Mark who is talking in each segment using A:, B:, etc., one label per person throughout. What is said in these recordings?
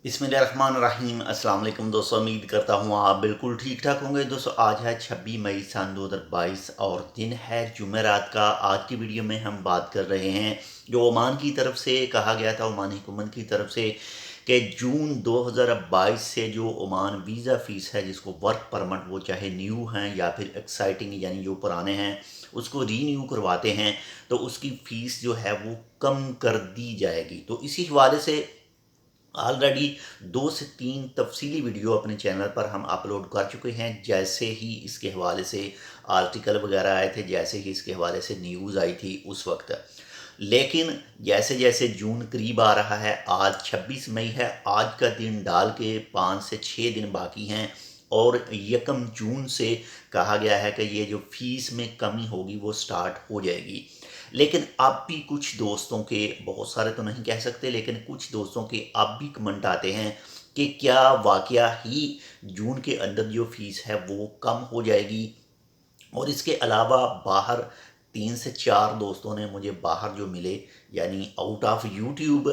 A: बिस्मिल्लाहिर्रहमानिर्रहीम। अस्सलाम वालेकुम दोस्तों, उम्मीद करता हूँ आप बिल्कुल ठीक ठाक होंगे। दोस्तों आज है 26 मई सन 2022 और दिन है जुमेरात का। आज की वीडियो में हम बात कर रहे हैं जो ओमान की तरफ से कहा गया था, ओमानी हुकूमत की तरफ से, कि जून 2022 से जो ओमान वीज़ा फ़ीस है, जिसको वर्क परमिट, वो चाहे न्यू हैं या फिर एक्साइटिंग यानी जो पुराने हैं उसको रीन्यू करवाते हैं, तो उसकी फ़ीस जो है वो कम कर दी जाएगी। तो इसी हवाले से ऑलरेडी 2 से 3 तफसीली वीडियो अपने चैनल पर हम अपलोड कर चुके हैं। जैसे ही इसके हवाले से आर्टिकल वगैरह आए थे, जैसे ही इसके हवाले से न्यूज़ आई थी उस वक्त। लेकिन जैसे जैसे जून करीब आ रहा है, आज 26 मई है, आज का दिन डाल के 5 से 6 दिन बाकी हैं और 1 जून से कहा गया है कि ये जो फ़ीस में कमी होगी वो स्टार्ट हो जाएगी। लेकिन अब भी कुछ दोस्तों के, बहुत सारे तो नहीं कह सकते, लेकिन कुछ दोस्तों के अब भी कमेंट आते हैं कि क्या वाकया ही जून के अंदर जो फ़ीस है वो कम हो जाएगी। और इसके अलावा बाहर 3 से 4 दोस्तों ने मुझे बाहर जो मिले, यानी आउट ऑफ यूट्यूब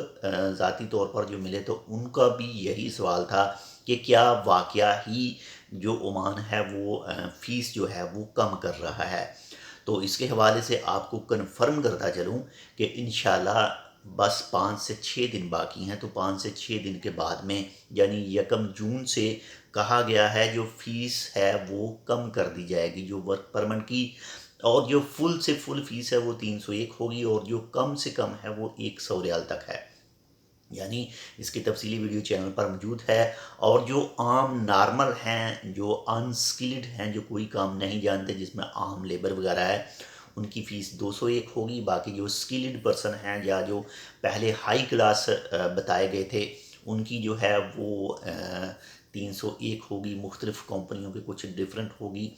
A: ज़ाती तौर पर जो मिले, तो उनका भी यही सवाल था कि क्या वाकया ही जो ओमान है वो फ़ीस जो है वो कम कर रहा है। तो इसके हवाले से आपको कन्फर्म करता चलूँ कि इंशाल्लाह बस 5 से 6 दिन बाकी हैं। तो 5 से 6 दिन के बाद में, यानी 1 जून से कहा गया है जो फ़ीस है वो कम कर दी जाएगी, जो वर्क परमिट की। और जो फुल से फुल फ़ीस है वो 301 होगी और जो कम से कम है वो 100 रियाल तक है। यानी इसकी तफसीली वीडियो चैनल पर मौजूद है। और जो आम नॉर्मल हैं, जो अनस्किल्ड हैं, जो कोई काम नहीं जानते, जिसमें आम लेबर वगैरह है, उनकी फ़ीस 201 होगी। बाकी जो स्किल्ड पर्सन हैं या जो पहले हाई क्लास बताए गए थे, उनकी जो है वो 301 होगी। मुख्तलिफ़ कंपनियों की कुछ डिफरेंट होगी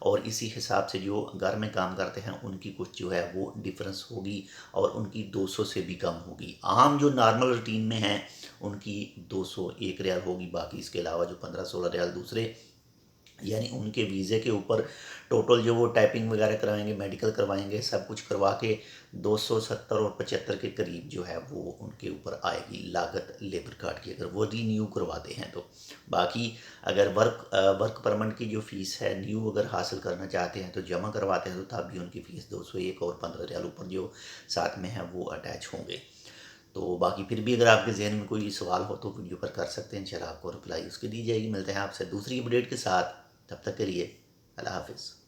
A: और इसी हिसाब से जो घर में काम करते हैं उनकी कुछ जो है वो डिफरेंस होगी और उनकी 200 से भी कम होगी। आम जो नॉर्मल रूटीन में हैं उनकी 201 रियाल होगी। बाकी इसके अलावा जो 15-16 रियाल दूसरे, यानी उनके वीज़े के ऊपर टोटल जो वो टाइपिंग वगैरह करवाएंगे, मेडिकल करवाएंगे, सब कुछ करवा के 270 और 75 के करीब जो है वो उनके ऊपर आएगी लागत लेबर कार्ड की, अगर वो रीन्यू करवाते हैं तो। बाकी अगर वर्क परमिट की जो फ़ीस है न्यू अगर हासिल करना चाहते हैं तो जमा करवाते हैं, तो तब भी उनकी फ़ीस 201 और 15 रियाल ऊपर जो साथ में है वो अटैच होंगे। तो बाकी फिर भी अगर आपके जहन में कोई सवाल हो तो वीडियो पर कर सकते हैं, इंशाल्लाह आपको रिप्लाई उसकी दी जाएगी। मिलते हैं आपसे दूसरी अपडेट के साथ, तब तक के लिए अल्लाह हाफिज़।